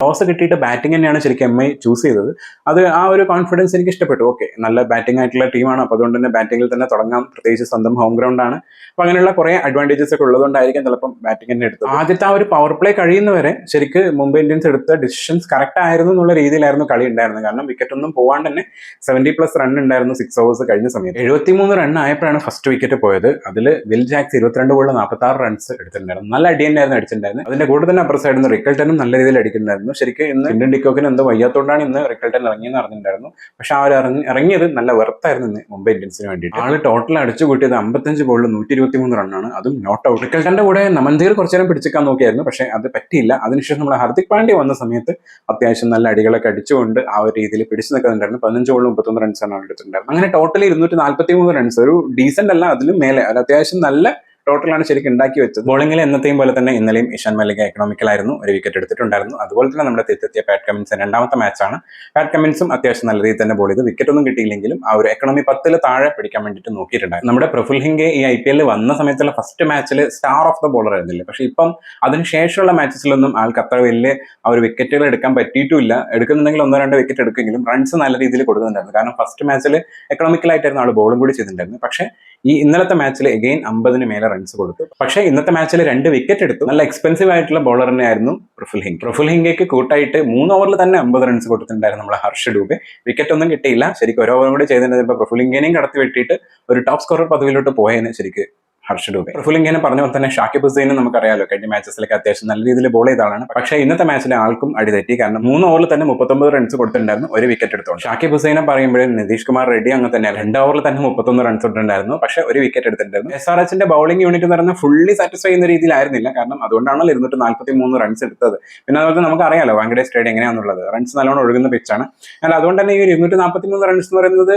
Toss കിട്ടിയിട്ട് batting തന്നെയാണ് ശരിക്കും എം ഐ ചൂസ് ചെയ്തത്. അത് ആ ഒരു കോൺഫിഡൻസ് എനിക്ക് ഇഷ്ടപ്പെട്ടു. ഓക്കെ, നല്ല ബാറ്റിംഗ് ആയിട്ടുള്ള ടീമാണ്, അപ്പോൾ അതുകൊണ്ട് തന്നെ ബാറ്റിംഗിൽ തന്നെ തുടങ്ങാം, പ്രത്യേകിച്ച് സ്വന്തം ഹോം ഗ്രൗണ്ട് ആണ്. അപ്പോൾ അങ്ങനെയുള്ള കുറേ അഡ്വാൻറ്റേജസ് ഒക്കെ ഉള്ളതുകൊണ്ടായിരിക്കും ചിലപ്പം ബാറ്റിംഗ് തന്നെ എടുത്തത്. ആദ്യത്തെ ആ ഒരു പവർ പ്ലേ കഴിയുന്നവരെ ശരിക്ക് മുംബൈ ഇന്ത്യൻസ് എടുത്ത ഡിസിഷൻസ് കറക്റ്റ് ആയിരുന്നു എന്നുള്ള രീതിയിലായിരുന്നു കളി ഉണ്ടായിരുന്നത്. കാരണം വിക്കറ്റ് ഒന്നും പോകാണ്ട് തന്നെ 70+ റൺ ഉണ്ടായിരുന്നു 6 ഓവേഴ്സ് കഴിഞ്ഞ സമയത്ത്. 73 റൺ ആയപ്പോഴാണ് ഫസ്റ്റ് വിക്കറ്റ് പോയത്. അതിൽ വിൽ ജാക്സ് 22 ബോളിൽ 46 റൺസ് എടുത്തിട്ടുണ്ടായിരുന്നു. നല്ല അടി തന്നെയായിരുന്നു അടിച്ചിട്ടുണ്ടായിരുന്നു. അതിന്റെ കൂടെ തന്നെ അപ്പുറ സൈഡിൽ നിന്ന് റിക്കൽട്ടനും നല്ല രീതിയിൽ അടിക്കുന്നുണ്ടായിരുന്നു. ശരിക്കും ഇന്ന് ഇന്ത്യൻ ഡിക്കോക്കിന് എന്തോ വയ്യാത്തോണ്ടാണ് ഇന്ന് റിക്കൽട്ടൻ ഇറങ്ങിയെന്ന് അറിഞ്ഞിട്ടുണ്ടായിരുന്നു. പക്ഷെ ആ ഒരു ഇറങ്ങിയത് നല്ല വെർത്തായിരുന്നു ഇന്ന് മുംബൈ ഇന്ത്യൻസിന് വേണ്ടിയിട്ട്. ആള് ടോട്ടൽ അടിച്ചു കൂട്ടിയത് 55 ബോളിൽ 123 റണ്ണാണ്, അതും നോട്ട് ഔട്ട്. റിക്കൽട്ടന്റെ കൂടെ നമൻദീർ കുറച്ചു നേരം പിടിച്ചേക്കാൻ നോക്കിയായിരുന്നു, പക്ഷെ അത് പറ്റിയില്ല. അതിനുശേഷം നമ്മുടെ ഹർദിക് പാണ്ഡ്യ വന്ന സമയത്ത് അത്യാവശ്യം നല്ല അടികളൊക്കെ അടിച്ചുകൊണ്ട് ആ ഒരു രീതിയിൽ പിടിച്ചു നിൽക്കുന്നുണ്ടായിരുന്നു. 15 ബോളിൽ 31 റൺസാണ് എടുത്തിട്ടുണ്ടായിരുന്നത്. അങ്ങനെ ടോട്ടലി 243 റൺസ്, ഒരു ഡീസന്റ് അല്ല, അതിലും മേലെ ഒരു അത്യാവശ്യം നല്ല ടോട്ടലാണ് ശരിക്കും ഉണ്ടാക്കി വെച്ചത്. ബോളിംഗിൽ എന്നത്തെയും പോലെ തന്നെ ഇന്നലെയും ഇഷാൻ മല്ലിക എക്കണോമിക്കലായിരുന്നു, ഒരു വിക്കറ്റ് എടുത്തിട്ടുണ്ടായിരുന്നു. അതുപോലെ തന്നെ നമ്മുടെ തിരിച്ചെത്തിയ പാറ്റ് കമ്മിൻസ് രണ്ടാമത്തെ മാച്ചാണ്. പാറ്റ് കമ്മിൻസും അത്യാവശ്യം നല്ല രീതിയിൽ തന്നെ ബോൾ ചെയ്ത് വിക്കറ്റ് ഒന്നും കിട്ടിയില്ലെങ്കിലും ആ ഒരു എക്കണോമി 10 താഴെ പിടിക്കാൻ വേണ്ടിയിട്ട് നോക്കിയിട്ടുണ്ടായിരുന്നു. നമ്മുടെ പ്രഫുൽ ഹിംഗെ ഈ IPL വന്ന സമയത്തുള്ള ഫസ്റ്റ് മാച്ചിൽ സ്റ്റാർ ഓഫ് ദ ബോളർ ആയിരുന്നില്ല. പക്ഷെ ഇപ്പം അതിനുശേഷമുള്ള മാച്ചസിലൊന്നും ആൾക്ക് അത്ര വലിയ ആ ഒരു വിക്കറ്റുകൾ എടുക്കാൻ പറ്റിയിട്ടില്ല. എടുക്കുന്നുണ്ടെങ്കിൽ 1-2 വിക്കറ്റ് എടുക്കുമെങ്കിലും റൺസ് നല്ല രീതിയിൽ കൊടുക്കുന്നുണ്ടായിരുന്നു. കാരണം ഫസ്റ്റ് മാച്ചിൽ എക്കണോമിക്കലായിട്ടായിരുന്നു ആൾ ബോളും കൂടി ചെയ്തിട്ടുണ്ടായിരുന്നു. പക്ഷേ ഈ ഇന്നലത്തെ മാച്ചിൽ എഗെയിൻ 50 മേലെ റൺസ് കൊടുത്തു. പക്ഷേ ഇന്നത്തെ മാച്ചിൽ 2 വിക്കറ്റ് എടുത്തു. നല്ല എക്സ്പെൻസീവ് ആയിട്ടുള്ള ബോളർ തന്നെയായിരുന്നു പ്രഫുൽ ഹിംഗെ. പ്രഫുൽ ഹിംഗയ്ക്ക് കൂട്ടായിട്ട് 3 ഓവറിൽ തന്നെ 50 റൺസ് കൊടുത്തിട്ടുണ്ടായിരുന്നു നമ്മുടെ ഹർഷ് ഡൂബെ. വിക്കറ്റ് ഒന്നും കിട്ടിയില്ല. ശരിക്കും ഒരു ഓവറും കൂടി ചെയ്തിട്ടുണ്ടെങ്കിൽ പ്രഫുൽ ഹിംഗിനെയും കടത്തി വെട്ടിയിട്ട് ഒരു ടോപ്പ് സ്കോറർ പദവിയിലോട്ട് പോയേനെ ശരിക്ക് ഹർഷ് ഡൂബെ. പ്രഫുൽ ഇങ്ങനെ പറഞ്ഞ പോലെ തന്നെ ഷാക്കിബ് ഹുസൈനും നമുക്കറിയാലോ കഴിഞ്ഞ മാച്ചസിലൊക്കെ അത്യാവശ്യം നല്ല രീതിയിൽ ബോൾ ചെയ്താണ്. പക്ഷേ ഇന്നത്തെ മാച്ചിൽ ആൾക്കും അടി തെറ്റി. കാരണം 3 ഓവറിൽ തന്നെ 39 റൺസ് കൊടുത്തിട്ടുണ്ടായിരുന്നു, ഒരു വിക്കറ്റ് എടുത്തോണ്ട്. ഷാക്കിബ് ഹുസൈനെ പറയുമ്പോഴും നിതീഷ് കുമാർ റെഡ്ഡി അങ്ങനെ തന്നെ 2 ഓവറിൽ തന്നെ 31 റൺസ് ഇട്ടിട്ടുണ്ടായിരുന്നു, പക്ഷേ ഒരു വിക്കറ്റ് എടുത്തിട്ടുണ്ടായിരുന്നു. SRHന്റെ ബൗളിംഗ് യൂണിറ്റ് എന്ന് പറഞ്ഞാൽ ഫുള്ളി സാറ്റിസ്ഫൈ ചെയ്യുന്ന രീതിയിലായിരുന്നില്ല. കാരണം അതുകൊണ്ടാണല്ലോ 243 റൺസ് എടുത്തത്. പിന്നെ അതുപോലെ നമുക്ക് അറിയാലോ വാങ്കഡെ സ്റ്റേഡിയം എങ്ങനെയാണെന്നുള്ളത്, റൺസ് നല്ലോണം ഒഴുകുന്ന പിച്ചാണ്. എന്നാൽ അതുകൊണ്ട് തന്നെ ഈ 243 റൺസ് എന്ന് പറയുന്നത്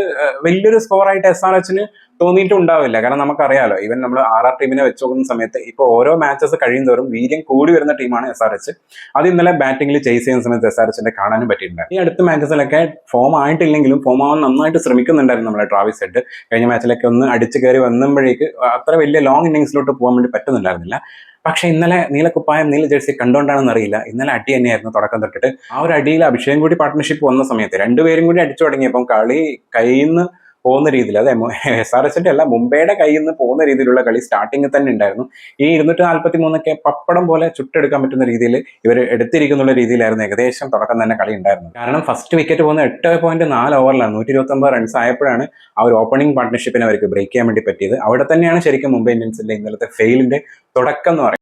വലിയൊരു സ്കോറായിട്ട് SRHന് തോന്നിയിട്ടും ഉണ്ടാവില്ല. കാരണം നമുക്കറിയാലോ ഈവൻ നമ്മൾ RR ടീമിനെ വെച്ച് നോക്കുന്ന സമയത്ത് ഇപ്പോൾ ഓരോ മാച്ചസ് കഴിയുന്നതോറും വീര്യം കൂടി വരുന്ന ടീമാണ് SRH. അത് ഇന്നലെ ബാറ്റിംഗിൽ ചേസ് ചെയ്യുന്ന സമയത്ത് SRHന്റെ കാണാനും പറ്റിയിട്ടുണ്ടായിരുന്നു. ഈ അടുത്ത മാച്ചസിലൊക്കെ ഫോം ആയിട്ടില്ലെങ്കിലും ഫോം ആവാൻ നന്നായിട്ട് ശ്രമിക്കുന്നുണ്ടായിരുന്നു നമ്മുടെ ട്രാവിസ് ഹെഡ്. കഴിഞ്ഞ മാച്ചിലൊക്കെ ഒന്ന് അടിച്ചു കയറി വന്നുമ്പോഴേക്ക് അത്ര വലിയ ലോങ് ഇന്നിങ്സിലോട്ട് പോകാൻ വേണ്ടി പറ്റുന്നുണ്ടായിരുന്നില്ല. പക്ഷെ ഇന്നലെ നീലക്കുപ്പായം നീല ജേഴ്സി കണ്ടുകൊണ്ടാണെന്ന് അറിയില്ല, ഇന്നലെ അടി തന്നെയായിരുന്നു തുടക്കം തൊട്ടിട്ട്. ആ ഒരു അടിയിൽ അഭിഷേകം കൂടി പാർട്ട്ണർഷിപ്പ് വന്ന സമയത്ത് രണ്ടുപേരും കൂടി അടിച്ചു തുടങ്ങിയപ്പം കളി കയ്യിൽ നിന്ന് പോകുന്ന രീതിയിൽ, അതെ SRHന്റെ അല്ല മുംബൈയുടെ കയ്യിൽ നിന്ന് പോകുന്ന രീതിയിലുള്ള കളി സ്റ്റാർട്ടിങ്ങിൽ തന്നെ ഉണ്ടായിരുന്നു. ഈ 243 പപ്പടം പോലെ ചുട്ടെടുക്കാൻ പറ്റുന്ന രീതിയിൽ ഇവർ എടുത്തിരിക്കുന്നുള്ള രീതിയിലായിരുന്നു ഏകദേശം തുടക്കം തന്നെ കളി ഉണ്ടായിരുന്നു. കാരണം ഫസ്റ്റ് വിക്കറ്റ് പോകുന്ന 8.4 ഓവറിലാണ് 129 റൺസ് ആയപ്പോഴാണ് ആ ഒരു ഓപ്പണിംഗ് പാർട്ട്ണർഷിപ്പിനെ അവർക്ക് ബ്രേക്ക് ചെയ്യാൻ വേണ്ടി പറ്റിയത്. അവിടെ തന്നെയാണ് ശരിക്കും മുംബൈ ഇന്ത്യൻസിന്റെ ഇന്നലത്തെ ഫെയിലിന്റെ തുടക്കം എന്ന് പറയുന്നത്.